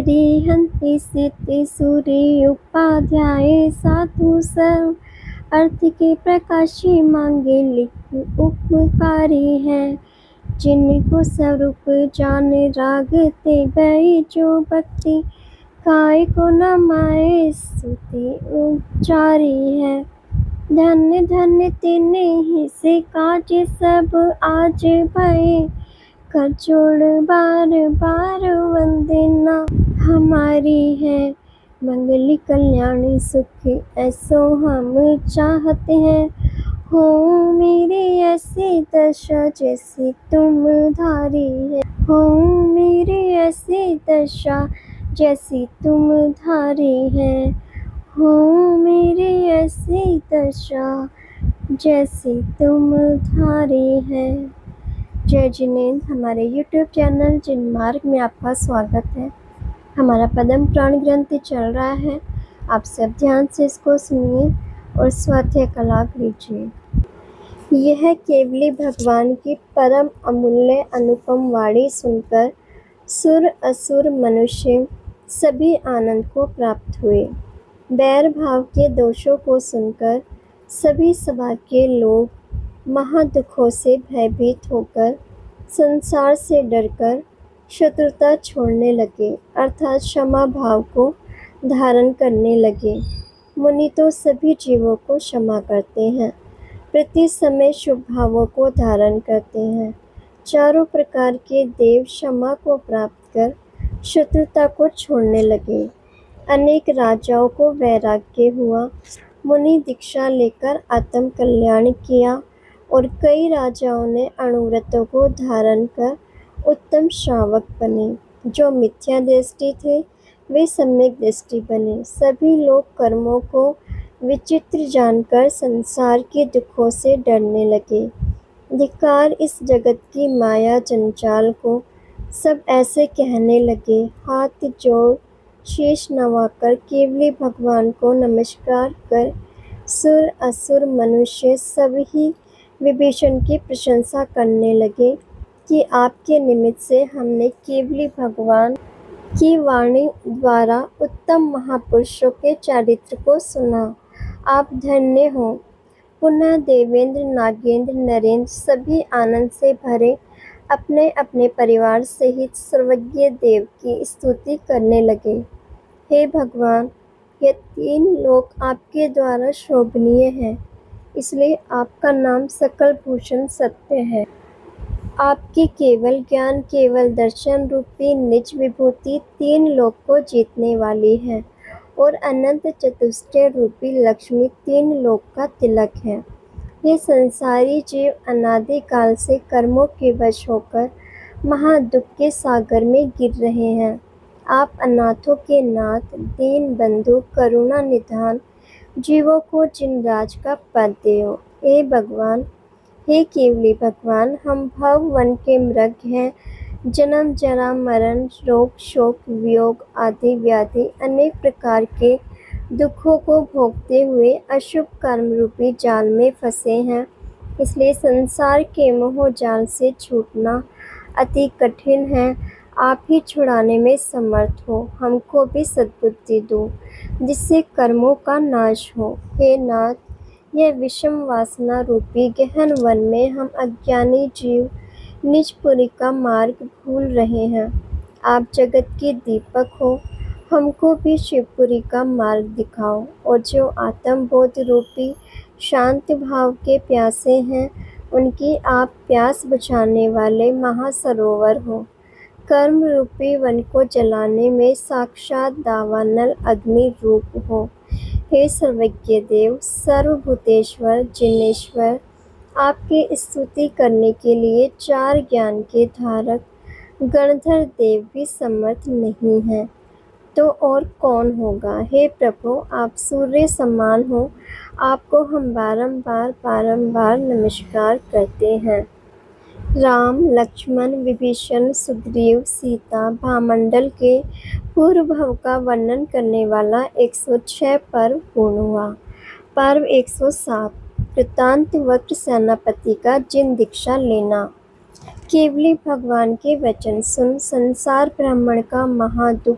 हरिहंति सिद्धि सूर्य उपाध्याय साधु सर्व अर्थ के प्रकाशी मांगे लिख उपकारी है। जिनको स्वरूप जान रागते गए जो भक्ति काय को न माए स्तुति उच्चारी है। धन्य धन्य तेने ही से काज सब आज भये कर जोड़ बार बार वंदना हमारी है। मंगल कल्याण सुख ऐसो हम चाहते हैं। हो मेरे ऐसी दशा जैसी तुम धारी है। हो मेरे ऐसी दशा जैसी तुम धारी है। हो मेरी ऐसी दशा जैसी तुम धारी है। जय जिनेंद्र। हमारे YouTube चैनल जिनमार्ग में आपका स्वागत है। हमारा पद्म पुराण ग्रंथ चल रहा है। आप सब ध्यान से इसको सुनिए और स्वाध्याय का लाभ लीजिए। यह केवली भगवान की परम अमूल्य अनुपम वाणी सुनकर सुर असुर मनुष्य सभी आनंद को प्राप्त हुए। बैर भाव के दोषों को सुनकर सभी सभा के लोग महादुखों से भयभीत होकर संसार से डरकर शत्रुता छोड़ने लगे अर्थात क्षमा भाव को धारण करने लगे। मुनि तो सभी जीवों को क्षमा करते हैं, प्रति समय शुभ भावों को धारण करते हैं। चारों प्रकार के देव क्षमा को प्राप्त कर शत्रुता को छोड़ने लगे। अनेक राजाओं को वैराग्य हुआ। मुनि दीक्षा लेकर आत्म कल्याण किया और कई राजाओं ने अणुव्रतों को धारण कर उत्तम श्रावक बने। जो मिथ्या दृष्टि थे वे सम्यक दृष्टि बने। सभी लोग कर्मों को विचित्र जानकर संसार के दुखों से डरने लगे। धिक्कार इस जगत की माया जंजाल को। सब ऐसे कहने लगे। हाथ जोड़ शीश नवाकर केवली भगवान को नमस्कार कर सुर असुर मनुष्य सभी विभीषण की प्रशंसा करने लगे कि आपके निमित्त से हमने केवली भगवान की वाणी द्वारा उत्तम महापुरुषों के चरित्र को सुना। आप धन्य हो। पुनः देवेंद्र नागेंद्र नरेंद्र सभी आनंद से भरे अपने अपने परिवार सहित सर्वज्ञ देव की स्तुति करने लगे। हे भगवान, ये तीन लोक आपके द्वारा शोभनीय हैं, इसलिए आपका नाम सकल भूषण सत्य है। आपकी केवल ज्ञान केवल दर्शन रूपी निज विभूति तीन लोक को जीतने वाली है और अनंत चतुष्टय रूपी लक्ष्मी तीन लोक का तिलक है। ये संसारी जीव अनादि काल से कर्मों के वश होकर महादुख के सागर में गिर रहे हैं। आप अनाथों के नाथ, दीन बंधु, करुणा निधान, जीवों को जिन राज का पद देओ। हे भगवान, हे केवली भगवान, हम भव वन के मृग हैं। जन्म जरा मरण रोग शोक वियोग आदि व्याधि अनेक प्रकार के दुखों को भोगते हुए अशुभ कर्म रूपी जाल में फंसे हैं। इसलिए संसार के मोह जाल से छूटना अति कठिन है। आप ही छुड़ाने में समर्थ हो। हमको भी सद्बुद्धि दो जिससे कर्मों का नाश हो। हे नाथ, यह विषम वासना रूपी गहन वन में हम अज्ञानी जीव निजपुरी का मार्ग भूल रहे हैं। आप जगत के दीपक हो, हमको भी शिवपुरी का मार्ग दिखाओ। और जो आत्मबोध रूपी शांत भाव के प्यासे हैं उनकी आप प्यास बुझाने वाले महासरोवर हो। कर्म रूपी वन को जलाने में साक्षात दावानल अग्नि रूप हो। हे सर्वज्ञ देव, सर्वभूतेश्वर जिनेश्वर, आपकी स्तुति करने के लिए चार ज्ञान के धारक गणधर देव भी समर्थ नहीं हैं, तो और कौन होगा। हे प्रभु, आप सूर्य समान हो। आपको हम बारंबार नमस्कार करते हैं। राम, लक्ष्मण, विभीषण, सुग्रीव, सीता, भामंडल के पूर्व भव का वर्णन करने वाला 106 पर्व पूर्ण हुआ। पर्व 107 वृत्तांत वक्र सेनापति का जिन दीक्षा लेना। केवली भगवान के वचन सुन संसार ब्राह्मण का महादुख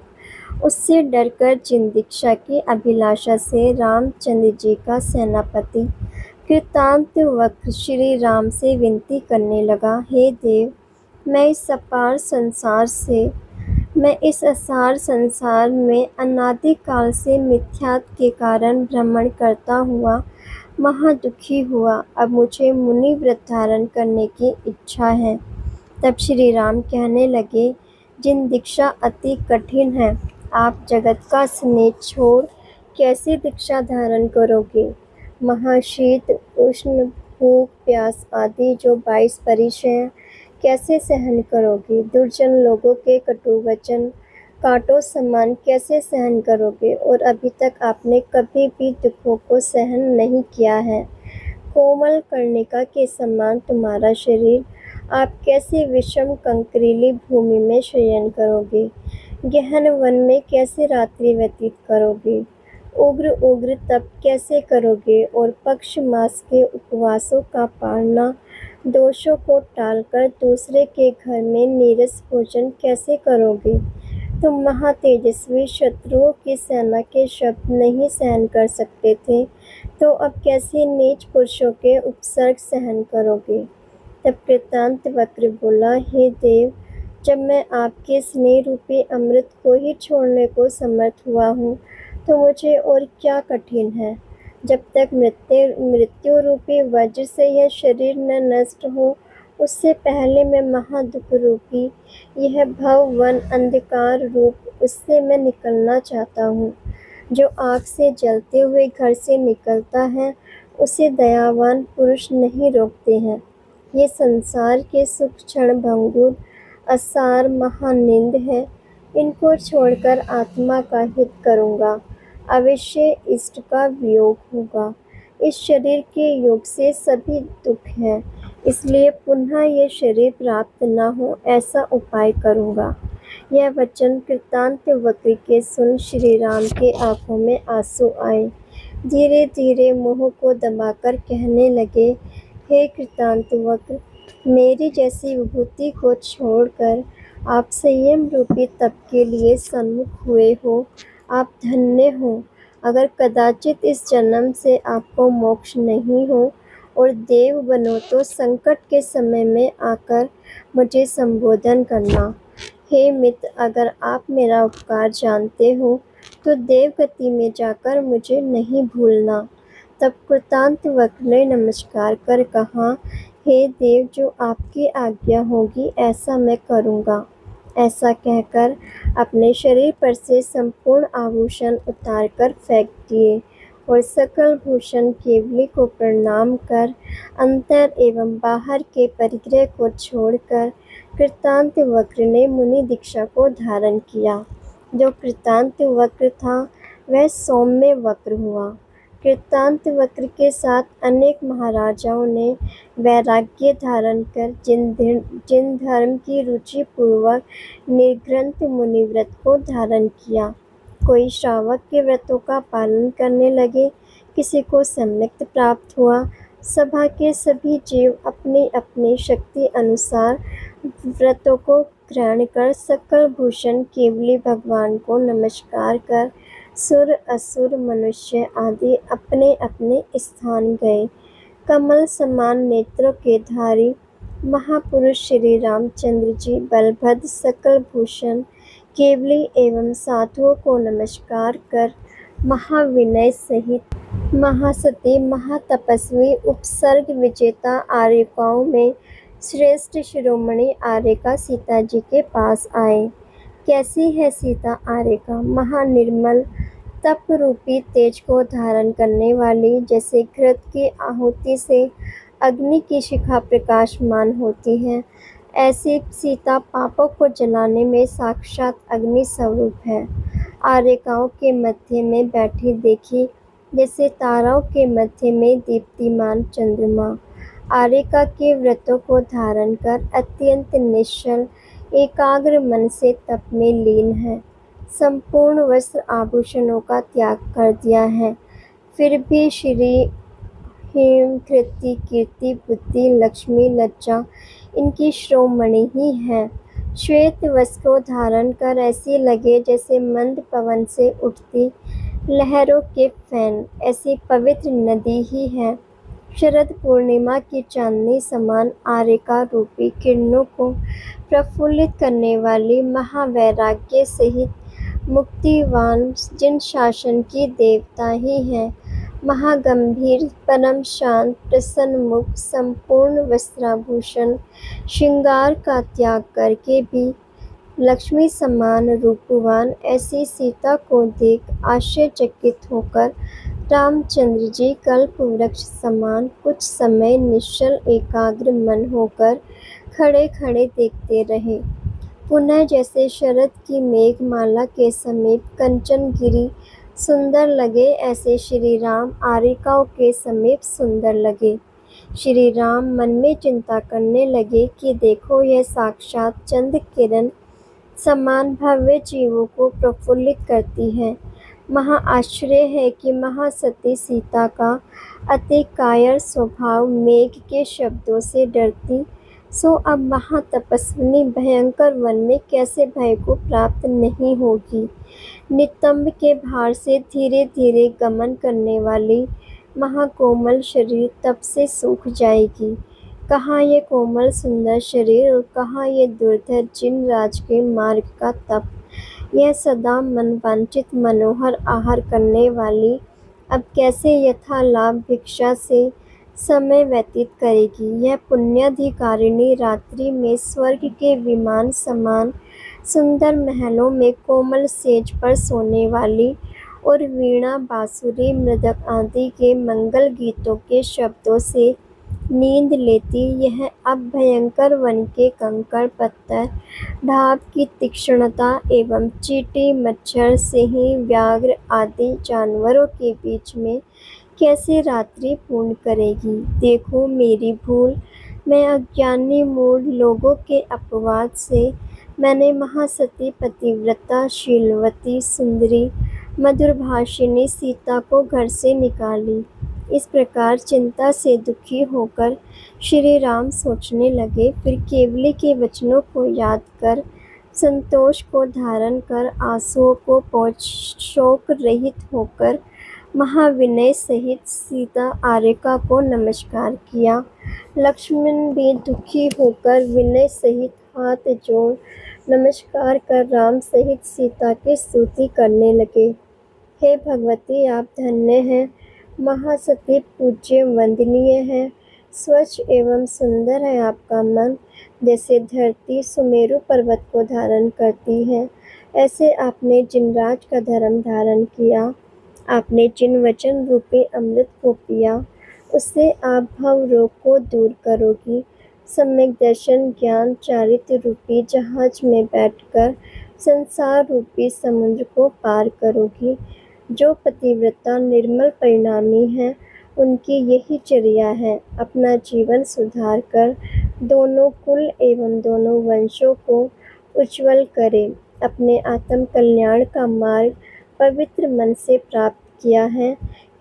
उससे डरकर जिन दीक्षा की अभिलाषा से रामचंद्र जी का सेनापति कृतांतवक्र श्री राम से विनती करने लगा, हे देव, मैं इस असार संसार में अनादिकाल से मिथ्यात्व के कारण भ्रमण करता हुआ महादुखी हुआ। अब मुझे मुनि व्रत धारण करने की इच्छा है। तब श्री राम कहने लगे, जिन दीक्षा अति कठिन है, आप जगत का स्नेह छोड़ कैसे दीक्षा धारण करोगे? महाशीत, उष्ण, भूख, प्यास आदि जो 22 परिचय हैं, कैसे सहन करोगे? दुर्जन लोगों के कटु वचन कांटों समान कैसे सहन करोगे? और अभी तक आपने कभी भी दुखों को सहन नहीं किया है। कोमल कर्णिका के समान तुम्हारा शरीर, आप कैसे विषम कंकरीली भूमि में शयन करोगे? गहन वन में कैसे रात्रि व्यतीत करोगे? उग्र उग्र तप कैसे करोगे? और पक्ष मास के उपवासों का पालना, दोषों को टालकर दूसरे के घर में नीरस भोजन कैसे करोगे? तुम महातेजस्वी शत्रुओं की सेना के शब्द नहीं सहन कर सकते थे, तो अब कैसे नीच पुरुषों के उपसर्ग सहन करोगे? तब कृतांतवक्र बोला, हे देव, जब मैं आपके स्नेह रूपी अमृत को ही छोड़ने को समर्थ हुआ हूँ, तो मुझे और क्या कठिन है? जब तक मृत्यु रूपी वज्र से यह शरीर न नष्ट हो, उससे पहले मैं महादुख रूपी यह भव वन अंधकार रूप, उससे मैं निकलना चाहता हूँ। जो आग से जलते हुए घर से निकलता है, उसे दयावान पुरुष नहीं रोकते हैं। ये संसार के सुख क्षण भंगुर असार महानिंद है। इनको छोड़कर आत्मा का हित करूँगा। अवश्य इष्ट का वियोग होगा। इस शरीर के योग से सभी दुख हैं, इसलिए पुनः ये शरीर प्राप्त न हो, ऐसा उपाय करूँगा। यह वचन कृतांतवक्र के सुन श्री राम के आंखों में आंसू आए। धीरे धीरे मुँह को दबाकर कहने लगे, हे कृतांतवक्र, मेरी जैसी विभूति को छोड़कर आप संयम रूपी तप के लिए सन्मुख हुए हो। आप धन्य हो। अगर कदाचित इस जन्म से आपको मोक्ष नहीं हो और देव बनो, तो संकट के समय में आकर मुझे संबोधन करना। हे मित्र, अगर आप मेरा उपकार जानते हो, तो देवगति में जाकर मुझे नहीं भूलना। तब कृतांतवक्र ने नमस्कार कर कहा, हे देव, जो आपकी आज्ञा होगी ऐसा मैं करूँगा। ऐसा कहकर अपने शरीर पर से संपूर्ण आभूषण उतारकर फेंक दिए और सकल भूषण केवली को प्रणाम कर अंतर एवं बाहर के परिग्रह को छोड़कर कृतांतवक्र ने मुनि दीक्षा को धारण किया। जो कृतांतवक्र था वह सौम्य वक्र हुआ। कृतांतवक्र के साथ अनेक महाराजाओं ने वैराग्य धारण कर जिन धर्म की रुचि पूर्वक निर्ग्रंथ मुनिव्रत को धारण किया। कोई श्रावक के व्रतों का पालन करने लगे, किसी को सम्यक्त प्राप्त हुआ। सभा के सभी जीव अपनी अपनी शक्ति अनुसार व्रतों को ग्रहण कर सकल भूषण केवली भगवान को नमस्कार कर सुर असुर मनुष्य आदि अपने अपने स्थान गए। कमल समान नेत्रों के धारी महापुरुष श्री रामचंद्र जी बलभद्र सकल भूषण केवली एवं साधुओं को नमस्कार कर महाविनय सहित महासती महातपस्वी उपसर्ग विजेता आर्यकाओं में श्रेष्ठ शिरोमणि आर्यका सीता जी के पास आए। कैसी है सीता आर्यका? महानिर्मल तप रूपी तेज को धारण करने वाली, जैसे घृत की आहुति से अग्नि की शिखा प्रकाशमान होती है, ऐसी सीता पापों को जलाने में साक्षात अग्नि स्वरूप है। आर्यकाओं के मध्य में बैठी देखी, जैसे ताराओं के मध्य में दीप्तिमान चंद्रमा। आर्यका के व्रतों को धारण कर अत्यंत निश्चल एकाग्र मन से तप में लीन है। संपूर्ण वस्त्र आभूषणों का त्याग कर दिया है, फिर भी श्री हेम कृति कीर्ति बुद्धि लक्ष्मी लज्जा इनकी श्रोमणि ही है। श्वेत वस्त्र को धारण कर ऐसी लगे जैसे मंद पवन से उठती लहरों के फैन। ऐसी पवित्र नदी ही है शरद पूर्णिमा की चांदनी समान आर्यका रूपी किरणों को प्रफुल्लित करने वाली महावैराग्य सहित मुक्तिवान जिन शासन की देवता ही है। महागंभीर परम शांत प्रसन्न मुख संपूर्ण वस्त्राभूषण श्रृंगार का त्याग करके भी लक्ष्मी समान रूपवान ऐसी सीता को देख आश्चर्यचकित होकर रामचंद्र जी कल्प वृक्ष समान कुछ समय निश्चल एकाग्र मन होकर खड़े खड़े देखते रहे। पुनः जैसे शरद की मेघमाला के समीप कंचनगिरी सुंदर लगे ऐसे श्री राम आर्यकाओं के समीप सुंदर लगे। श्री राम मन में चिंता करने लगे कि देखो यह साक्षात चंद्र किरण समान भव्य जीवों को प्रफुल्लित करती है। महा आश्चर्य है कि महासती सीता का अति कायर स्वभाव मेघ के शब्दों से डरती सो अब महातपस्विनी भयंकर वन में कैसे भय को प्राप्त नहीं होगी। नितंब के भार से धीरे धीरे गमन करने वाली महाकोमल शरीर तप से सूख जाएगी। कहाँ ये कोमल सुंदर शरीर और कहाँ ये दुर्धर जिन राज के मार्ग का तप। यह सदा मनवांचित मनोहर आहार करने वाली अब कैसे यथालाभ भिक्षा से समय व्यतीत करेगी। यह पुण्याधिकारिणी रात्रि में स्वर्ग के विमान समान सुंदर महलों में कोमल सेज पर सोने वाली और वीणा बांसुरी मृदक आदि के मंगल गीतों के शब्दों से नींद लेती यह अब भयंकर वन के कंकड़ पत्थर ढाब की तीक्ष्णता एवं चींटी मच्छर सिंह व्याघ्र आदि जानवरों के बीच में कैसे रात्रि पूर्ण करेगी। देखो मेरी भूल, मैं अज्ञानी मूढ़ लोगों के अपवाद से मैंने महासती पतिव्रता शीलवती सुंदरी मधुरभाषिणी सीता को घर से निकाली। इस प्रकार चिंता से दुखी होकर श्री राम सोचने लगे। फिर केवली के वचनों को याद कर संतोष को धारण कर आंसुओं को पोंछ शोक रहित होकर महाविनय सहित सीता आर्यका को नमस्कार किया। लक्ष्मण भी दुखी होकर विनय सहित हाथ जोड़ नमस्कार कर राम सहित सीता की स्तुति करने लगे। हे भगवती, आप धन्य हैं, महासती पूज्य वंदनीय है, स्वच्छ एवं सुंदर है आपका मन। जैसे धरती सुमेरु पर्वत को धारण करती है, ऐसे आपने जिनराज का धर्म धारण किया। आपने जिन वचन रूपी अमृत को पिया, उससे आप भव रोग को दूर करोगी। सम्यक दर्शन ज्ञान चारित्र रूपी जहाज में बैठकर संसार रूपी समुद्र को पार करोगी। जो पतिव्रता निर्मल परिणामी हैं, उनकी यही चर्या है, अपना जीवन सुधार कर दोनों कुल एवं दोनों वंशों को उज्ज्वल करें। अपने आत्म कल्याण का मार्ग पवित्र मन से प्राप्त किया है।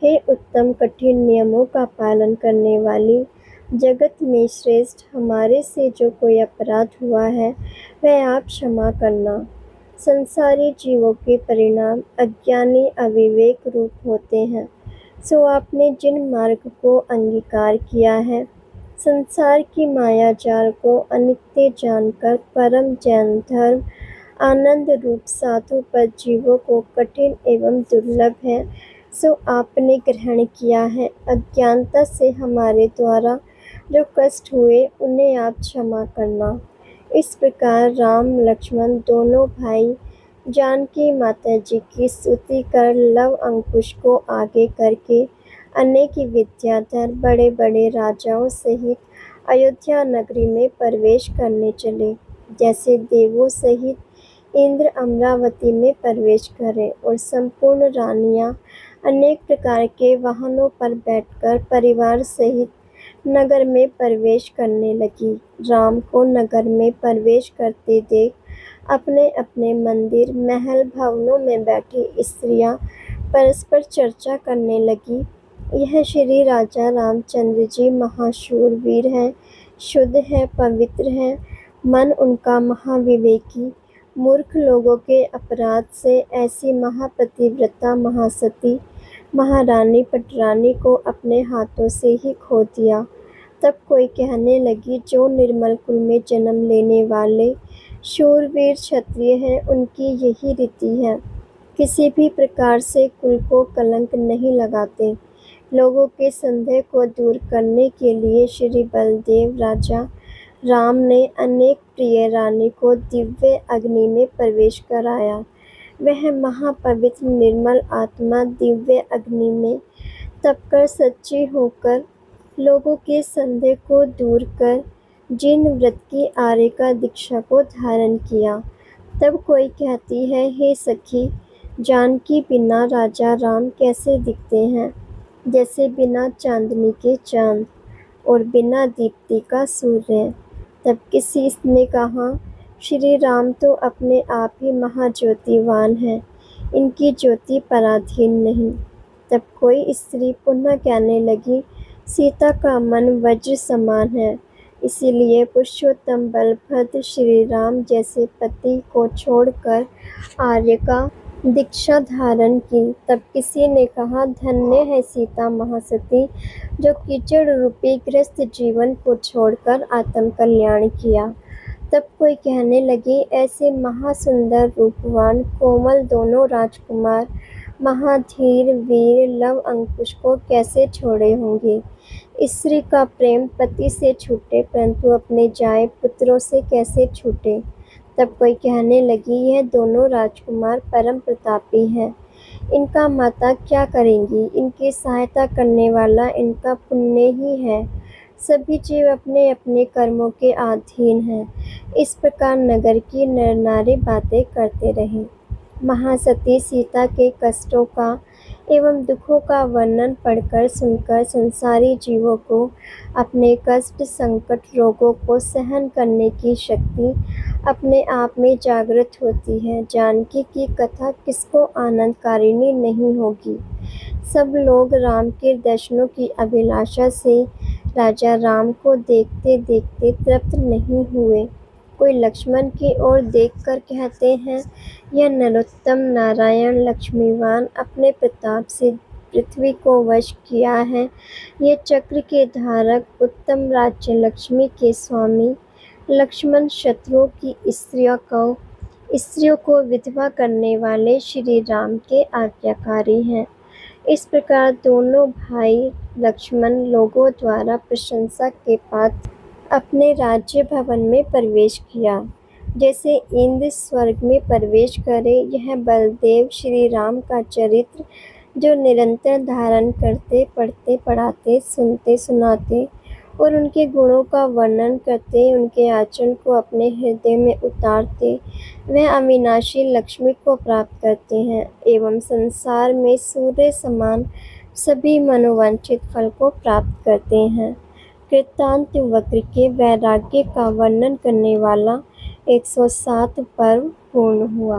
हे उत्तम कठिन नियमों का पालन करने वाली, जगत में श्रेष्ठ, हमारे से जो कोई अपराध हुआ है वह आप क्षमा करना। संसारी जीवों के परिणाम अज्ञानी अविवेक रूप होते हैं, सो आपने जिन मार्ग को अंगीकार किया है, संसार की माया जाल को अनित्य जानकर परम जैन धर्म आनंद रूप साधु पद जीवों को कठिन एवं दुर्लभ है, सो आपने ग्रहण किया है। अज्ञानता से हमारे द्वारा जो कष्ट हुए उन्हें आप क्षमा करना। इस प्रकार राम लक्ष्मण दोनों भाई जानकी माता जी की स्तुति कर लव अंकुश को आगे करके अनेक विद्याधर बड़े बड़े राजाओं सहित अयोध्या नगरी में प्रवेश करने चले। जैसे देवों सहित इंद्र अमरावती में प्रवेश करें और संपूर्ण रानियां अनेक प्रकार के वाहनों पर बैठकर परिवार सहित नगर में प्रवेश करने लगी। राम को नगर में प्रवेश करते देख अपने अपने मंदिर महल भवनों में बैठी स्त्रियां परस्पर चर्चा करने लगी। यह श्री राजा रामचंद्र जी महाशूरवीर हैं, शुद्ध हैं, पवित्र हैं, मन उनका महाविवेकी मूर्ख लोगों के अपराध से ऐसी महापतिव्रता महासती महारानी पटरानी को अपने हाथों से ही खो दिया। तब कोई कहने लगी, जो निर्मल कुल में जन्म लेने वाले शूरवीर क्षत्रिय हैं, उनकी यही रीति है, किसी भी प्रकार से कुल को कलंक नहीं लगाते। लोगों के संदेह को दूर करने के लिए श्री बलदेव राजा राम ने अनेक प्रिय रानी को दिव्य अग्नि में प्रवेश कराया। वह महापवित्र निर्मल आत्मा दिव्य अग्नि में तपकर सच्ची होकर लोगों के संदेह को दूर कर जिन व्रत की आर्यिका दीक्षा को धारण किया। तब कोई कहती है, हे सखी, जानकी बिना राजा राम कैसे दिखते हैं? जैसे बिना चांदनी के चांद और बिना दीप्ति का सूर्य। तब किसी ने कहा, श्री राम तो अपने आप ही महाज्योतिवान हैं, इनकी ज्योति पराधीन नहीं। तब कोई स्त्री पुनः कहने लगी, सीता का मन वज्र समान है, इसीलिए पुरुषोत्तम बलभद्र श्री राम जैसे पति को छोड़कर आर्य का दीक्षा धारण की। तब किसी ने कहा, धन्य है सीता महासती, जो कीचड़ रूपी ग्रस्त जीवन को छोड़कर आत्म कल्याण किया। तब कोई कहने लगी, ऐसे महासुंदर रूपवान कोमल दोनों राजकुमार महाधीर वीर लव अंकुश को कैसे छोड़े होंगे? स्त्री का प्रेम पति से छूटे, परंतु अपने जाए पुत्रों से कैसे छूटे? तब कोई कहने लगी, यह दोनों राजकुमार परम प्रतापी हैं, इनका माता क्या करेंगी? इनकी सहायता करने वाला इनका पुण्य ही है। सभी जीव अपने अपने कर्मों के अधीन हैं। इस प्रकार नगर की नर नारी बातें करते रहे। महासती सीता के कष्टों का एवं दुखों का वर्णन पढ़कर सुनकर संसारी जीवों को अपने कष्ट संकट रोगों को सहन करने की शक्ति अपने आप में जागृत होती है। जानकी की कथा किसको आनंदकारिणी नहीं होगी। सब लोग राम के दर्शनों की अभिलाषा से राजा राम को देखते देखते तृप्त नहीं हुए। कोई लक्ष्मण की ओर देखकर कहते हैं, यह नरोत्तम नारायण लक्ष्मीवान अपने प्रताप से पृथ्वी को वश किया है। ये चक्र के धारक उत्तम राज्य लक्ष्मी के स्वामी लक्ष्मण शत्रुओं की स्त्रियों को विधवा करने वाले श्री राम के आज्ञाकारी हैं। इस प्रकार दोनों भाई लक्ष्मण लोगों द्वारा प्रशंसा के पात्र अपने राज्य भवन में प्रवेश किया। जैसे इंद्र स्वर्ग में प्रवेश करे, यह बलदेव श्री राम का चरित्र जो निरंतर धारण करते पढ़ते पढ़ाते सुनते सुनाते और उनके गुणों का वर्णन करते उनके आचरण को अपने हृदय में उतारते, वह अविनाशी लक्ष्मी को प्राप्त करते हैं एवं संसार में सूर्य समान सभी मनोवांछित फल को प्राप्त करते हैं। कृतांत वक्र के वैराग्य का वर्णन करने वाला 107 पर्व पूर्ण हुआ।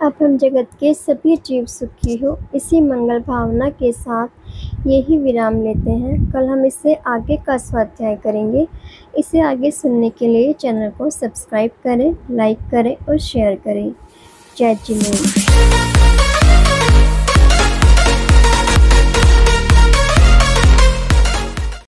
अब हम जगत के सभी जीव सुखी हो, इसी मंगल भावना के साथ यही विराम लेते हैं। कल हम इससे आगे का स्वाध्याय करेंगे। इसे आगे सुनने के लिए चैनल को सब्सक्राइब करें, लाइक करें और शेयर करें। जय जिनेन्द्र।